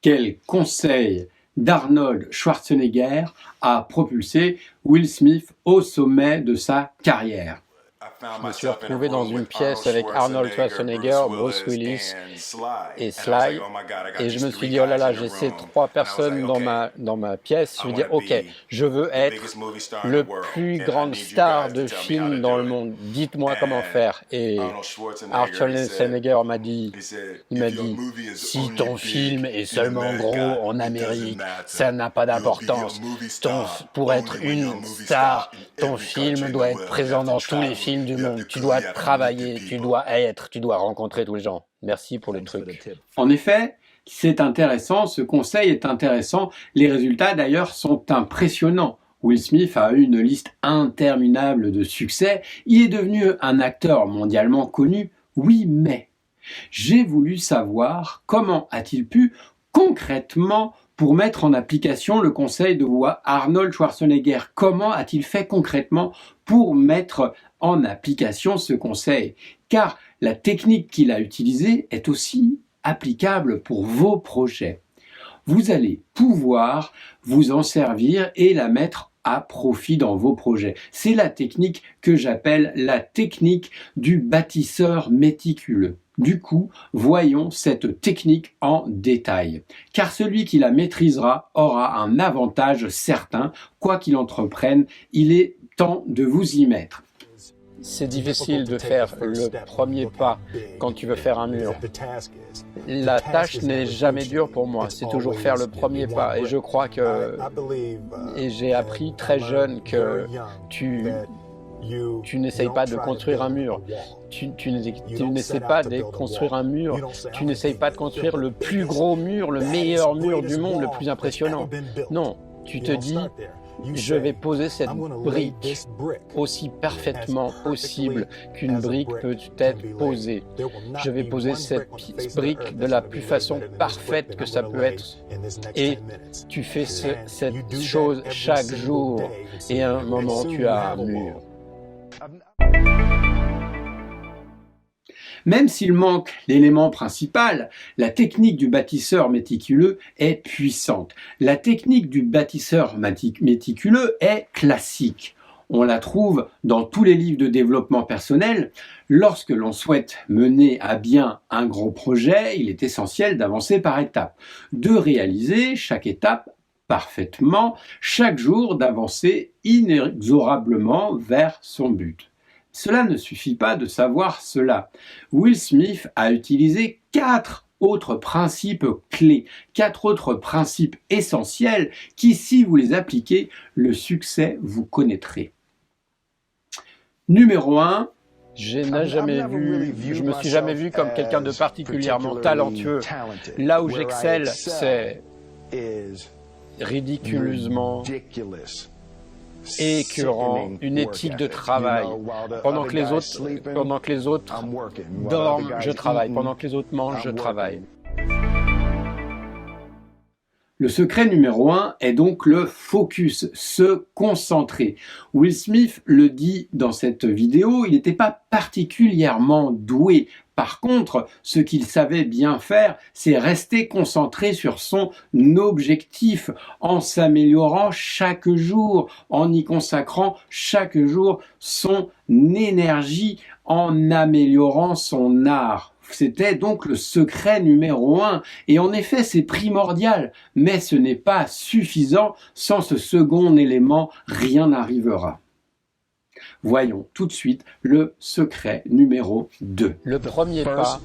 quel conseil d'Arnold Schwarzenegger a propulsé Will Smith au sommet de sa carrière. Je me suis retrouvé dans une pièce avec Arnold Schwarzenegger, Bruce Willis et Sly, et je me suis dit, oh là là, j'ai ces trois personnes dans ma pièce, je me dis, ok, je veux être le plus grande star de film dans le monde, dites-moi comment faire. Et Arnold Schwarzenegger m'a dit, si ton film est seulement gros en Amérique, ça n'a pas d'importance. Pour être une star, ton film doit être présent dans tous les films du monde. Tu dois travailler, tu dois rencontrer tous les gens. Merci pour le truc. En effet, c'est intéressant, ce conseil est intéressant. Les résultats d'ailleurs sont impressionnants. Will Smith a eu une liste interminable de succès. Il est devenu un acteur mondialement connu. Oui, mais j'ai voulu savoir comment a-t-il pu concrètement pour mettre en application le conseil de Arnold Schwarzenegger. Comment a-t-il fait concrètement pour mettre en application ce conseil? Car la technique qu'il a utilisée est aussi applicable pour vos projets. Vous allez pouvoir vous en servir et la mettre à profit dans vos projets. C'est la technique que j'appelle la technique du bâtisseur méticuleux. Du coup, voyons cette technique en détail. Car celui qui la maîtrisera aura un avantage certain. Quoi qu'il entreprenne, il est temps de vous y mettre. C'est difficile de faire le premier pas quand tu veux faire un mur. La tâche n'est jamais dure pour moi, c'est toujours faire le premier pas. Et je crois que, et j'ai appris très jeune que tu n'essayes pas de construire un mur. Tu n'essayes pas de construire un mur. Tu n'essayes pas de construire le plus gros mur, le meilleur mur du monde, le plus impressionnant. Non, tu te dis, je vais poser cette brique aussi parfaitement possible qu'une brique peut être posée. Je vais poser cette brique de la plus façon parfaite que ça peut être. Et tu fais cette chose chaque jour. Et à un moment, tu as un mur. Même s'il manque l'élément principal, la technique du bâtisseur méticuleux est puissante. La technique du bâtisseur méticuleux est classique. On la trouve dans tous les livres de développement personnel. Lorsque l'on souhaite mener à bien un gros projet, il est essentiel d'avancer par étapes, de réaliser chaque étape parfaitement, chaque jour d'avancer inexorablement vers son but. Cela ne suffit pas de savoir cela. Will Smith a utilisé 4 autres principes clés, 4 autres principes essentiels qui, si vous les appliquez, le succès vous connaîtrez. Numéro 1. Je me suis jamais vu comme quelqu'un de particulièrement talentueux. Là où j'excelle, c'est ridiculeusement écœurant, une éthique de travail. Pendant que les autres dorment, je travaille. Pendant que les autres mangent, je travaille. Le secret numéro 1 est donc le focus, se concentrer. Will Smith le dit dans cette vidéo, il n'était pas particulièrement doué. Par contre, ce qu'il savait bien faire, c'est rester concentré sur son objectif en s'améliorant chaque jour, en y consacrant chaque jour son énergie, en améliorant son art. C'était donc le secret numéro 1. Et en effet, c'est primordial, mais ce n'est pas suffisant. Sans ce second élément, rien n'arrivera. Voyons tout de suite le secret numéro 2. Le premier pas,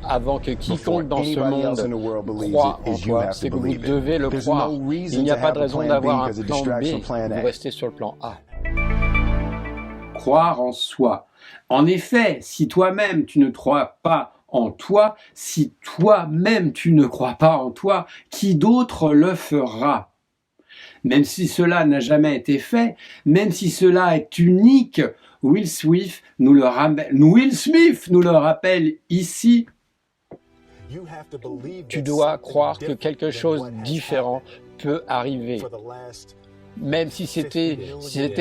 avant que quiconque dans ce monde croie en toi, c'est que vous devez le croire. Il n'y a pas de raison d'avoir un plan B, vous restez sur le plan A. Croire en soi. En effet, si toi-même tu ne crois pas en toi, si toi-même tu ne crois pas en toi, qui d'autre le fera? Même si cela n'a jamais été fait, même si cela est unique, Will Smith nous le rappelle ici. Tu dois croire que quelque chose de différent peut arriver. Même si c'était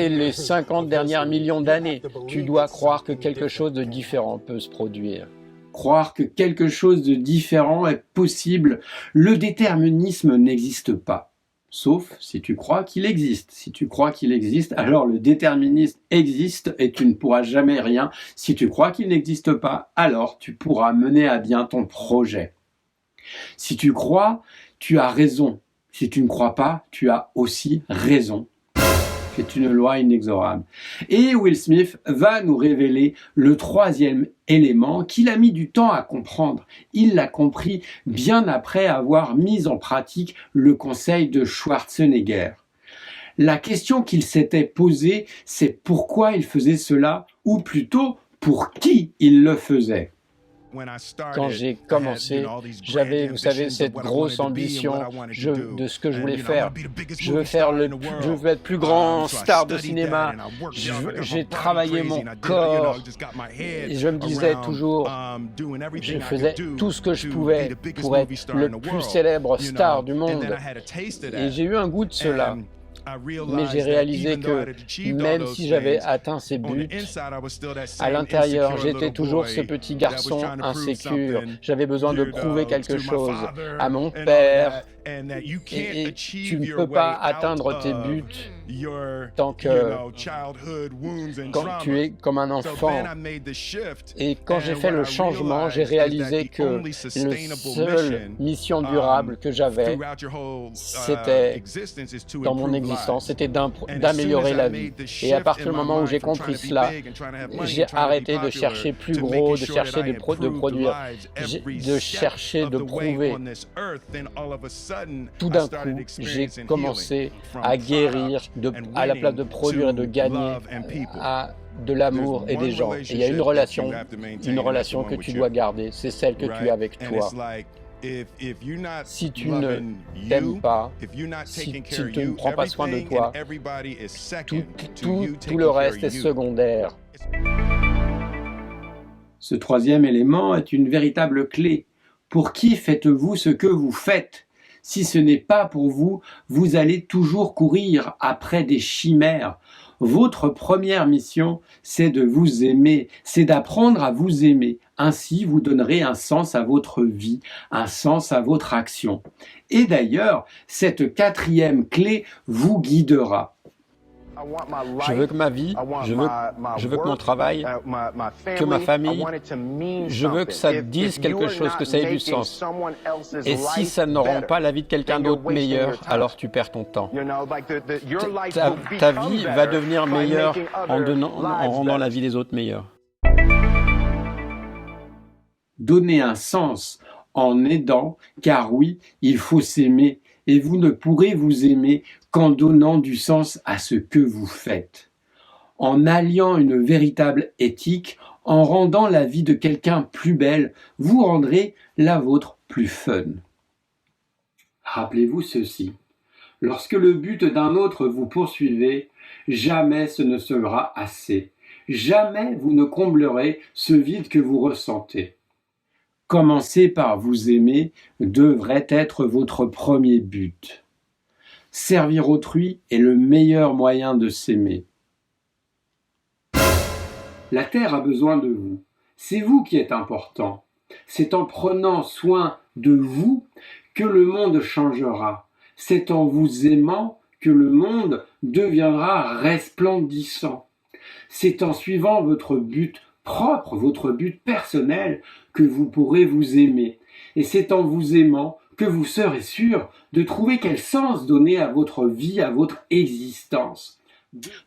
les 50 dernières millions d'années, tu dois croire que quelque chose de différent peut se produire. croire que quelque chose de différent est possible. Le déterminisme n'existe pas. Sauf si tu crois qu'il existe. Si tu crois qu'il existe, alors le déterminisme existe et tu ne pourras jamais rien. Si tu crois qu'il n'existe pas, alors tu pourras mener à bien ton projet. Si tu crois, tu as raison. Si tu ne crois pas, tu as aussi raison. C'est une loi inexorable. Et Will Smith va nous révéler le troisième élément qu'il a mis du temps à comprendre. Il l'a compris bien après avoir mis en pratique le conseil de Schwarzenegger. La question qu'il s'était posée, c'est pourquoi il faisait cela, ou plutôt pour qui il le faisait. Quand j'ai commencé, j'avais, vous savez, cette grosse ambition de ce que je voulais faire. Je veux être plus grand star de cinéma. J'ai travaillé mon corps. Et je me disais toujours, je faisais tout ce que je pouvais pour être le plus célèbre star du monde. Et j'ai eu un goût de cela. Mais j'ai réalisé que même si j'avais atteint ces buts, à l'intérieur, j'étais toujours ce petit garçon insécure. J'avais besoin de prouver quelque chose à mon père. Et tu ne peux pas atteindre tes buts tant que quand tu es comme un enfant. Et quand j'ai fait le changement, j'ai réalisé que la seule mission durable que j'avais, c'était dans mon existence, c'était d'améliorer la vie. Et à partir du moment où j'ai compris cela, j'ai arrêté de chercher plus gros, de chercher de produire, de chercher de prouver. Tout d'un coup, j'ai commencé à guérir, à la place de produire et de gagner, à de l'amour et des gens. Et il y a une relation que tu dois garder, c'est celle que tu as avec toi. Si tu ne t'aimes pas, si tu ne prends pas soin de toi, tout le reste est secondaire. Ce troisième élément est une véritable clé. Pour qui faites-vous ce que vous faites ? Si ce n'est pas pour vous, vous allez toujours courir après des chimères. Votre première mission, c'est de vous aimer, c'est d'apprendre à vous aimer. Ainsi, vous donnerez un sens à votre vie, un sens à votre action. Et d'ailleurs, cette quatrième clé vous guidera. Je veux que ma vie, je veux que mon travail, que ma famille, je veux que ça dise quelque chose, que ça ait du sens. Et si ça ne rend pas la vie de quelqu'un d'autre meilleure, alors tu perds ton temps. Ta vie va devenir meilleure en rendant la vie des autres meilleure. Donner un sens en aidant, car oui, il faut s'aimer. Et vous ne pourrez vous aimer qu'en donnant du sens à ce que vous faites. En alliant une véritable éthique, en rendant la vie de quelqu'un plus belle, vous rendrez la vôtre plus fun. Rappelez-vous ceci, lorsque le but d'un autre vous poursuivez, jamais ce ne sera assez. Jamais vous ne comblerez ce vide que vous ressentez. Commencer par vous aimer devrait être votre premier but. Servir autrui est le meilleur moyen de s'aimer. La Terre a besoin de vous. C'est vous qui êtes important. C'est en prenant soin de vous que le monde changera. C'est en vous aimant que le monde deviendra resplendissant. C'est en suivant votre but propre, votre but personnel, que vous pourrez vous aimer. Et c'est en vous aimant que vous serez sûr de trouver quel sens donner à votre vie, à votre existence.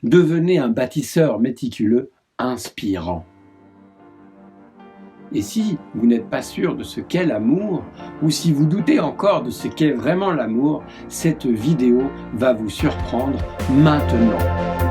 Devenez un bâtisseur méticuleux, inspirant. Et si vous n'êtes pas sûr de ce qu'est l'amour, ou si vous doutez encore de ce qu'est vraiment l'amour, cette vidéo va vous surprendre maintenant.